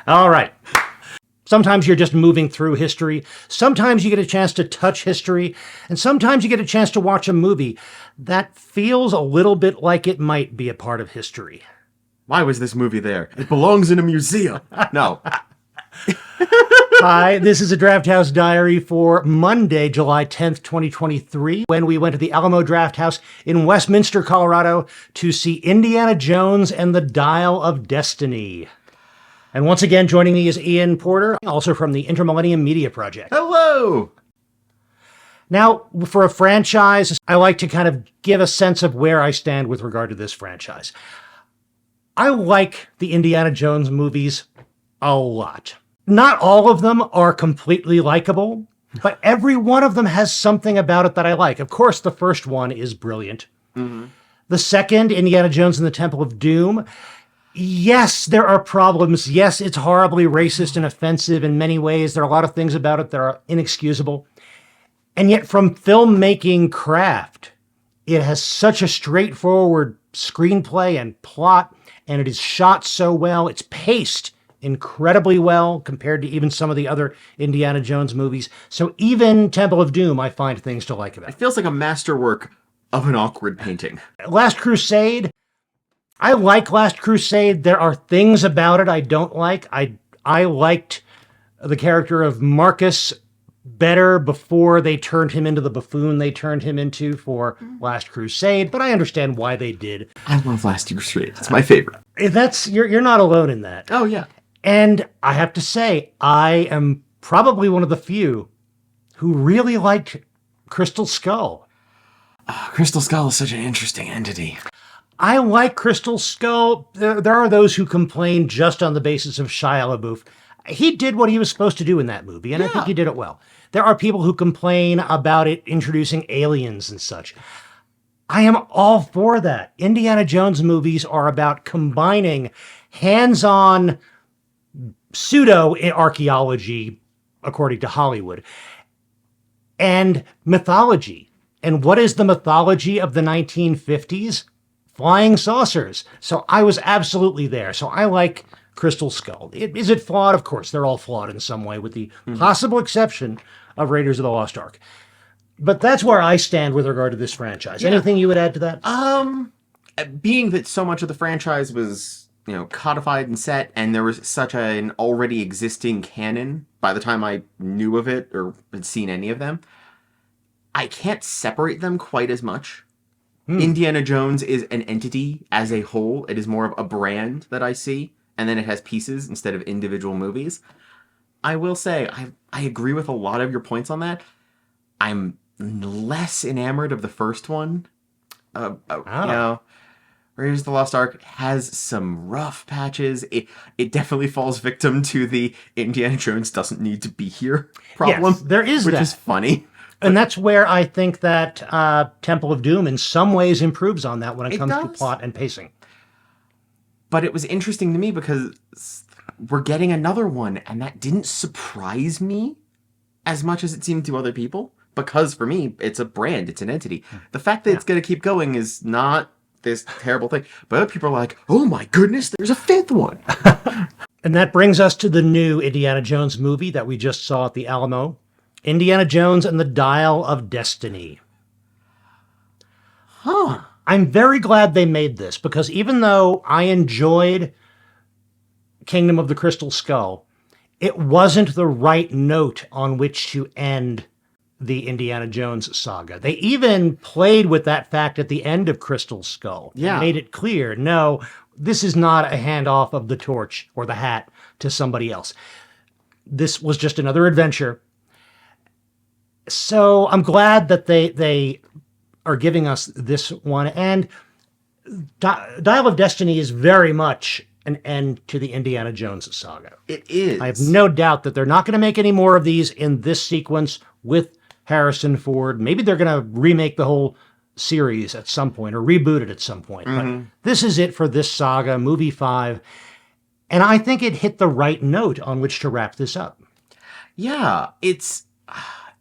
All right. Sometimes you're just moving through history. Sometimes you get a chance to touch history. And sometimes you get a chance to watch a movie that feels a little bit like it might be a part of history. Why was this movie there? It belongs in a museum. No. Hi, this is a Drafthouse Diary for Monday, July 10th, 2023, when we went to the Alamo Drafthouse in Westminster, Colorado to see Indiana Jones and the Dial of Destiny. And once again, joining me is Ian Porter, also from the Inter-Millennium Media Project. Hello! Now, for a franchise, I like to kind of give a sense of where I stand with regard to this franchise. I like the Indiana Jones movies a lot. Not all of them are completely likable, but every one of them has something about it that I like. Of course, the first one is brilliant. Mm-hmm. The second, Indiana Jones and the Temple of Doom, yes, there are problems. Yes, it's horribly racist and offensive in many ways. There are a lot of things about it that are inexcusable. And yet, from filmmaking craft, it has such a straightforward screenplay and plot, and it is shot so well. It's paced incredibly well compared to even some of the other Indiana Jones movies. So even Temple of Doom, I find things to like about it. It feels like a masterwork of an awkward painting. Last Crusade, I like Last Crusade. There are things about it I don't like. I liked the character of Marcus better before they turned him into the buffoon they turned him into for Last Crusade, but I understand why they did. I love Last Crusade. It's my favorite. You're not alone in that. Oh, yeah. And I have to say, I am probably one of the few who really liked Crystal Skull. Crystal Skull is such an interesting entity. I like Crystal Skull. There are those who complain just on the basis of Shia LaBeouf. He did what he was supposed to do in that movie, and I think he did it well. There are people who complain about it introducing aliens and such. I am all for that. Indiana Jones movies are about combining hands-on pseudo-archaeology, according to Hollywood, and mythology. And what is the mythology of the 1950s? Flying saucers. So I was absolutely there. So I like Crystal Skull. Is it flawed? Of course, they're all flawed in some way, with the possible exception of Raiders of the Lost Ark. But that's where I stand with regard to this franchise. Yeah. Anything you would add to that? Being that so much of the franchise was, codified and set, and there was such an already existing canon by the time I knew of it or had seen any of them, I can't separate them quite as much. Indiana Jones is an entity as a whole. It is more of a brand that I see, and then it has pieces instead of individual movies. I will say, I agree with a lot of your points on that. I'm less enamored of the first one. Raiders of the Lost Ark has some rough patches. It definitely falls victim to the Indiana Jones doesn't need to be here problem. Yes, there is which that. Is funny. And that's where I think that Temple of Doom in some ways improves on that when it comes to plot and pacing. But it was interesting to me because we're getting another one, and that didn't surprise me as much as it seemed to other people. Because for me, it's a brand, it's an entity. The fact that it's going to keep going is not this terrible thing. But other people are like, oh my goodness, there's a fifth one. And that brings us to the new Indiana Jones movie that we just saw at the Alamo. Indiana Jones and the Dial of Destiny. I'm very glad they made this, because even though I enjoyed Kingdom of the Crystal Skull, it wasn't the right note on which to end the Indiana Jones saga. They even played with that fact at the end of Crystal Skull. Yeah. Made it clear, no, this is not a handoff of the torch or the hat to somebody else. This was just another adventure. So I'm glad that they are giving us this one. And Dial of Destiny is very much an end to the Indiana Jones saga. It is. I have no doubt that they're not going to make any more of these in this sequence with Harrison Ford. Maybe they're going to remake the whole series at some point or reboot it at some point. But this is it for this saga, movie 5. And I think it hit the right note on which to wrap this up. Yeah,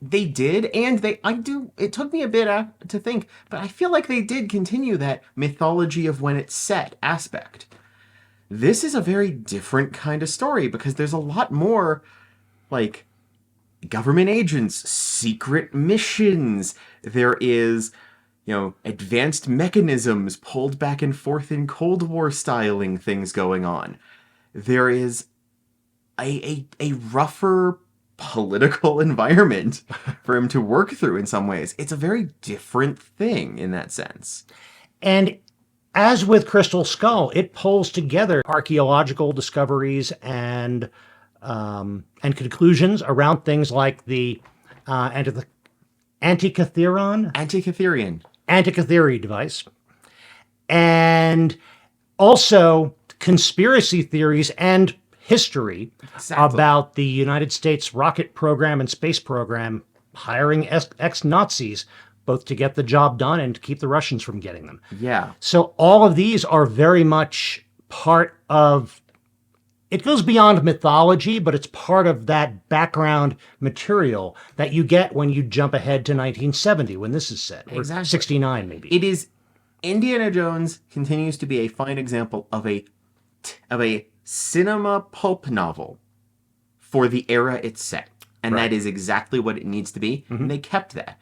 they did, and it took me a bit to think, but I feel like they did continue that mythology of when it's set aspect. This is a very different kind of story because there's a lot more, like, government agents, secret missions. There is, advanced mechanisms pulled back and forth in Cold War styling things going on. There is a rougher political environment for him to work through in some ways. It's a very different thing in that sense. And as with Crystal Skull, it pulls together archaeological discoveries and conclusions around things like the Antikythera device, and also conspiracy theories and history about the United States rocket program and space program hiring ex-Nazis, both to get the job done and to keep the Russians from getting them. Yeah. So all of these are very much part of, it goes beyond mythology, but it's part of that background material that you get when you jump ahead to 1970, when this is set, or Exactly. 69 maybe. It is, Indiana Jones continues to be a fine example of a cinema pulp novel for the era it's set. And that is exactly what it needs to be. And they kept that.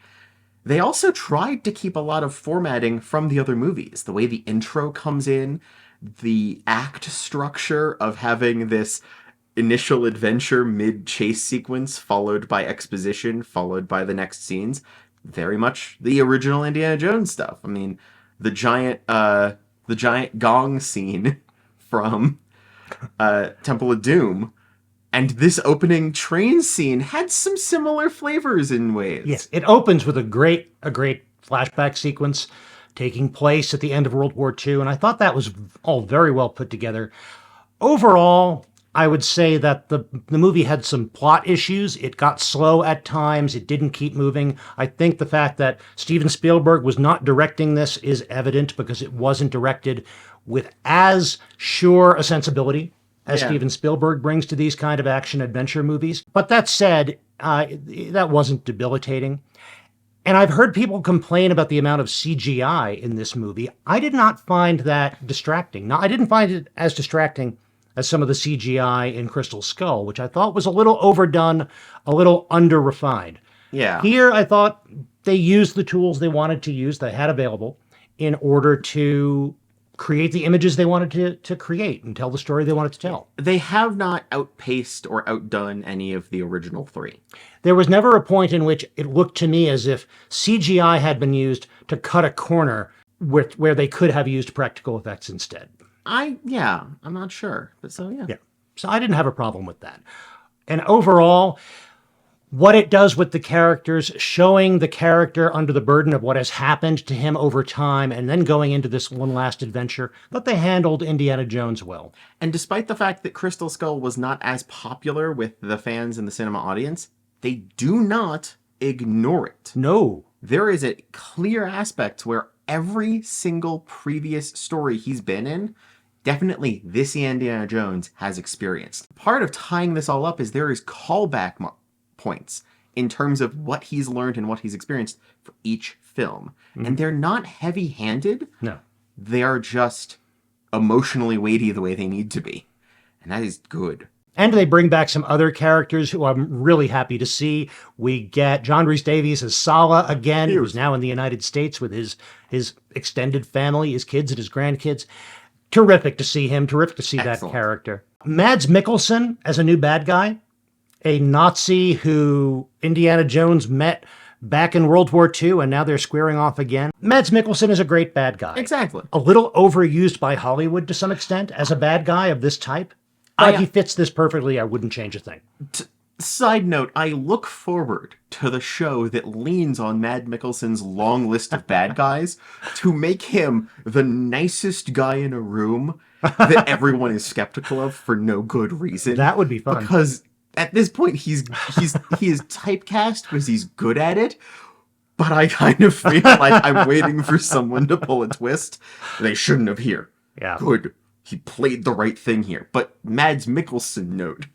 They also tried to keep a lot of formatting from the other movies. The way the intro comes in, the act structure of having this initial adventure mid-chase sequence followed by exposition, followed by the next scenes. Very much the original Indiana Jones stuff. I mean, the giant gong scene from Temple of Doom and this opening train scene had some similar flavors in ways. Yes, it opens with a great flashback sequence taking place at the end of World War II, and I thought that was all very well put together. Overall, I would say that the movie had some plot issues. It got slow at times. It didn't keep moving. I think the fact that Steven Spielberg was not directing this is evident because it wasn't directed with as sure a sensibility as Steven Spielberg brings to these kind of action-adventure movies. But that said, that wasn't debilitating. And I've heard people complain about the amount of CGI in this movie. I did not find that distracting. Now, I didn't find it as distracting as some of the CGI in Crystal Skull, which I thought was a little overdone, a little under-refined. Yeah. Here, I thought they used the tools they wanted to use, they had available, in order to create the images they wanted to create and tell the story they wanted to tell. They have not outpaced or outdone any of the original three. There was never a point in which it looked to me as if CGI had been used to cut a corner where they could have used practical effects instead. I'm not sure. But Yeah. So I didn't have a problem with that. And overall, what it does with the characters, showing the character under the burden of what has happened to him over time, and then going into this one last adventure, but they handled Indiana Jones well. And despite the fact that Crystal Skull was not as popular with the fans and the cinema audience, they do not ignore it. No. There is a clear aspect where every single previous story he's been in, definitely this Indiana Jones has experienced. Part of tying this all up is there is callback points in terms of what he's learned and what he's experienced for each film. And they're not heavy-handed. No. They are just emotionally weighty the way they need to be. And that is good. And they bring back some other characters who I'm really happy to see. We get John Rhys Davies as Sala again, who's now in the United States with his extended family, his kids and his grandkids. Terrific to see him. Terrific to see that character. Mads Mikkelsen as a new bad guy. A Nazi who Indiana Jones met back in World War II, and now they're squaring off again. Mads Mikkelsen is a great bad guy. Exactly. A little overused by Hollywood to some extent as a bad guy of this type. But he fits this perfectly. I wouldn't change a thing. Side note, I look forward to the show that leans on Mads Mikkelsen's long list of bad guys to make him the nicest guy in a room that everyone is skeptical of for no good reason. That would be fun. Because at this point, he is typecast because he's good at it. But I kind of feel like I'm waiting for someone to pull a twist. They shouldn't have here. Yeah. Good. He played the right thing here. But Mads Mikkelsen note.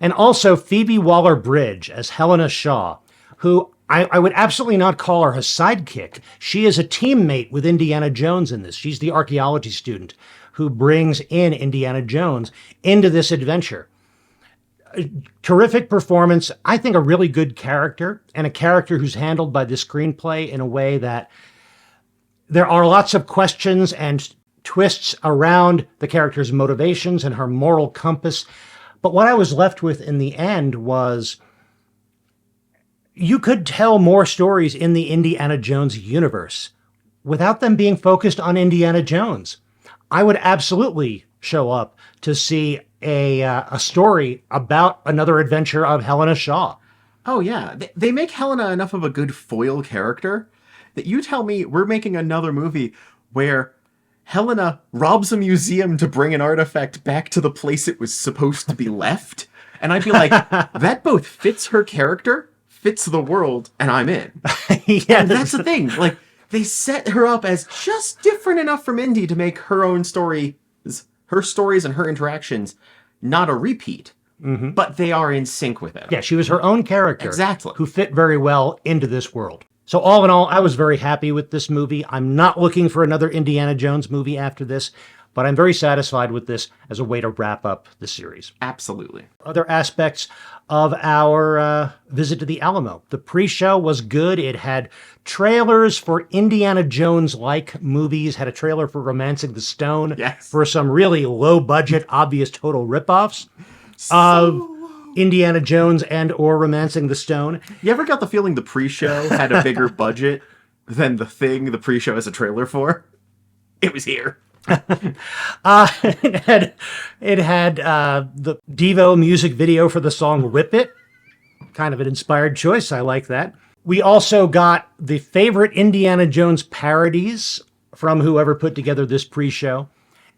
And also Phoebe Waller-Bridge as Helena Shaw, who I would absolutely not call her a sidekick. She is a teammate with Indiana Jones in this. She's the archaeology student who brings in Indiana Jones into this adventure. Terrific performance. I think a really good character, and a character who's handled by the screenplay in a way that there are lots of questions and twists around the character's motivations and her moral compass. But what I was left with in the end was, you could tell more stories in the Indiana Jones universe without them being focused on Indiana Jones. I would absolutely show up to see a story about another adventure of Helena Shaw. Oh, yeah. They make Helena enough of a good foil character that you tell me we're making another movie where Helena robs a museum to bring an artifact back to the place it was supposed to be left. And I'd be like, that both fits her character, fits the world, and I'm in. Yes. And that's the thing. Like, they set her up as just different enough from Indy to make her own story, her stories and her interactions, not a repeat. Mm-hmm. But they are in sync with it. Yeah, she was her own character. Exactly. Who fit very well into this world. So all in all, I was very happy with this movie. I'm not looking for another Indiana Jones movie after this, but I'm very satisfied with this as a way to wrap up the series. Absolutely. Other aspects of our visit to the Alamo. The pre-show was good. It had trailers for Indiana Jones-like movies, had a trailer for Romancing the Stone, yes, for some really low-budget, obvious total ripoffs of Indiana Jones and or Romancing the Stone. You ever got the feeling the pre-show had a bigger budget than the thing the pre-show has a trailer for? It was here. It had the Devo music video for the song Whip It. Kind of an inspired choice. I like that. We also got the favorite Indiana Jones parodies from whoever put together this pre-show,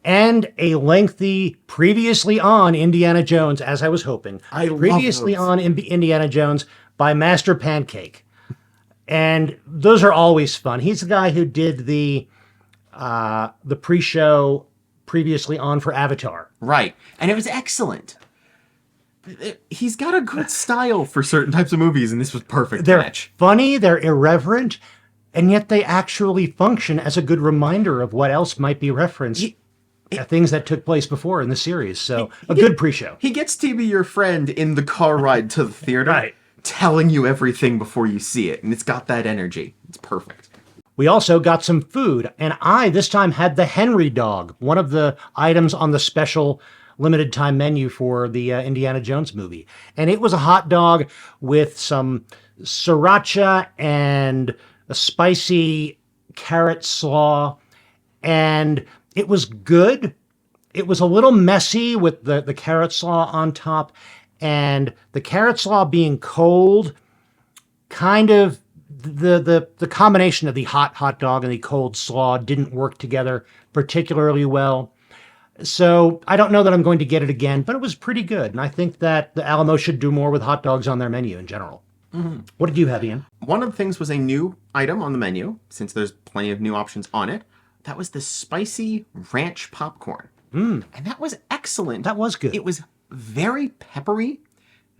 and a lengthy previously on Indiana Jones, as I was hoping. Previously on Indiana Jones by Master Pancake. And those are always fun. He's the guy who did the pre-show previously on for Avatar. Right. And it was excellent. He's got a good style for certain types of movies, and this was perfect match. They're funny, they're irreverent, and yet they actually function as a good reminder of what else might be referenced. Things that took place before in the series. So, a good pre-show. He gets to be your friend in the car ride to the theater, right, telling you everything before you see it, and it's got that energy. It's perfect. We also got some food, and I, this time, had the Henry dog, one of the items on the special limited time menu for the Indiana Jones movie. And it was a hot dog with some sriracha and a spicy carrot slaw, and it was good. It was a little messy with the carrot slaw on top, and the carrot slaw being cold, kind of the combination of the hot dog and the cold slaw didn't work together particularly well. So I don't know that I'm going to get it again, but it was pretty good. And I think that the Alamo should do more with hot dogs on their menu in general. Mm-hmm. What did you have, Ian? One of the things was a new item on the menu, since there's plenty of new options on it. That was the spicy ranch popcorn. And that was excellent. That was good. It was very peppery,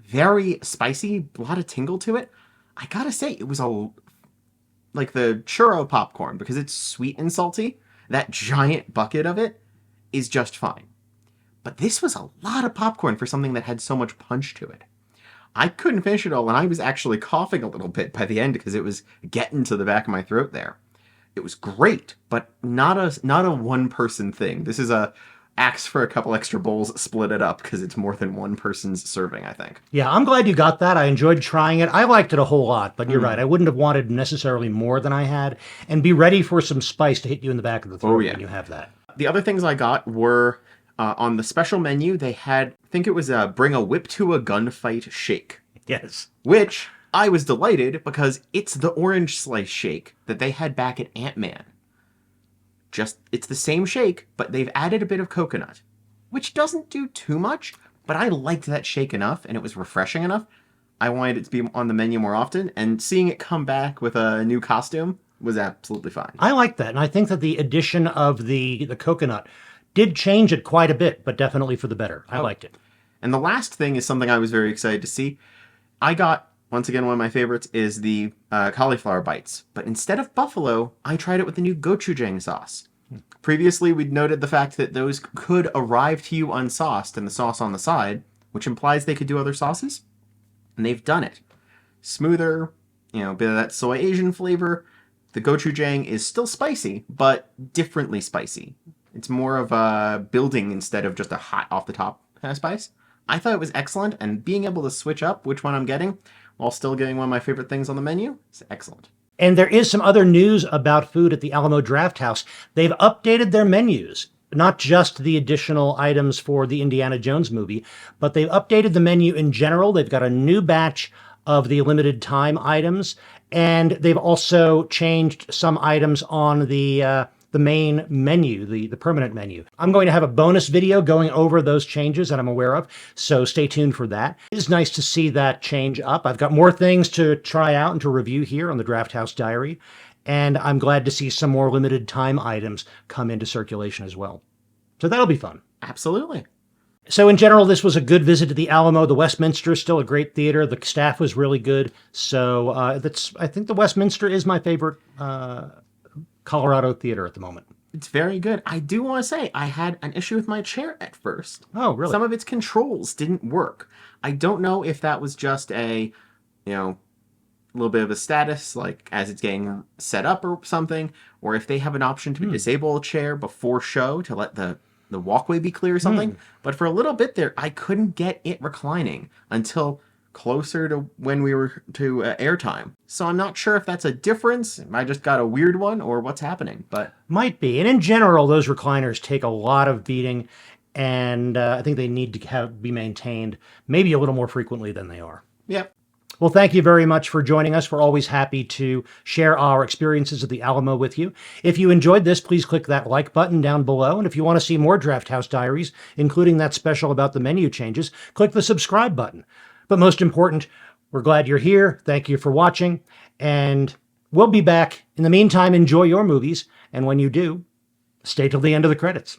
very spicy, a lot of tingle to it. I gotta say, it was like the churro popcorn, because it's sweet and salty. That giant bucket of it is just fine. But this was a lot of popcorn for something that had so much punch to it. I couldn't finish it all, and I was actually coughing a little bit by the end because it was getting to the back of my throat there. It was great, but not a one-person thing. This is ask for a couple extra bowls, split it up, because it's more than one person's serving, I think. Yeah, I'm glad you got that. I enjoyed trying it. I liked it a whole lot, but you're right. I wouldn't have wanted necessarily more than I had. And be ready for some spice to hit you in the back of the throat when you have that. The other things I got were, on the special menu, they had, I think it was bring a whip to a gunfight shake. Yes. Which I was delighted because it's the orange slice shake that they had back at Ant-Man. It's the same shake, but they've added a bit of coconut, which doesn't do too much, but I liked that shake enough, and it was refreshing enough. I wanted it to be on the menu more often, and seeing it come back with a new costume was absolutely fine. I like that, and I think that the addition of the coconut did change it quite a bit, but definitely for the better. I liked it. And the last thing is something I was very excited to see. I got once again, one of my favorites is the cauliflower bites. But instead of buffalo, I tried it with the new gochujang sauce. Previously, we'd noted the fact that those could arrive to you unsauced and the sauce on the side, which implies they could do other sauces. And they've done it. Smoother, a bit of that soy Asian flavor. The gochujang is still spicy, but differently spicy. It's more of a building instead of just a hot off the top kind of spice. I thought it was excellent, and being able to switch up which one I'm getting while still getting one of my favorite things on the menu is excellent. And there is some other news about food at the Alamo Drafthouse. They've updated their menus, not just the additional items for the Indiana Jones movie, but they've updated the menu in general. They've got a new batch of the limited time items, and they've also changed some items on the main menu, the permanent menu. I'm going to have a bonus video going over those changes that I'm aware of, so stay tuned for that. It is nice to see that change up. I've got more things to try out and to review here on the Drafthouse Diary, and I'm glad to see some more limited time items come into circulation as well. So that'll be fun. Absolutely. So in general, this was a good visit to the Alamo. The Westminster is still a great theater. The staff was really good. So I think the Westminster is my favorite Colorado theater at the moment. It's very good. I do want to say I had an issue with my chair at first. Oh, really? Some of its controls didn't work. I don't know if that was just a little bit of a status, like as it's getting set up or something, or if they have an option to disable a chair before show to let the walkway be clear or something. But for a little bit there, I couldn't get it reclining until closer to when we were to airtime. So I'm not sure if that's a difference. I just got a weird one or what's happening, but might be. And in general, those recliners take a lot of beating, and I think they need to be maintained maybe a little more frequently than they are. Yep. Well, thank you very much for joining us. We're always happy to share our experiences at the Alamo with you. If you enjoyed this, please click that like button down below. And if you want to see more Drafthouse Diaries, including that special about the menu changes, click the subscribe button. But most important, we're glad you're here. Thank you for watching. And we'll be back. In the meantime, enjoy your movies. And when you do, stay till the end of the credits.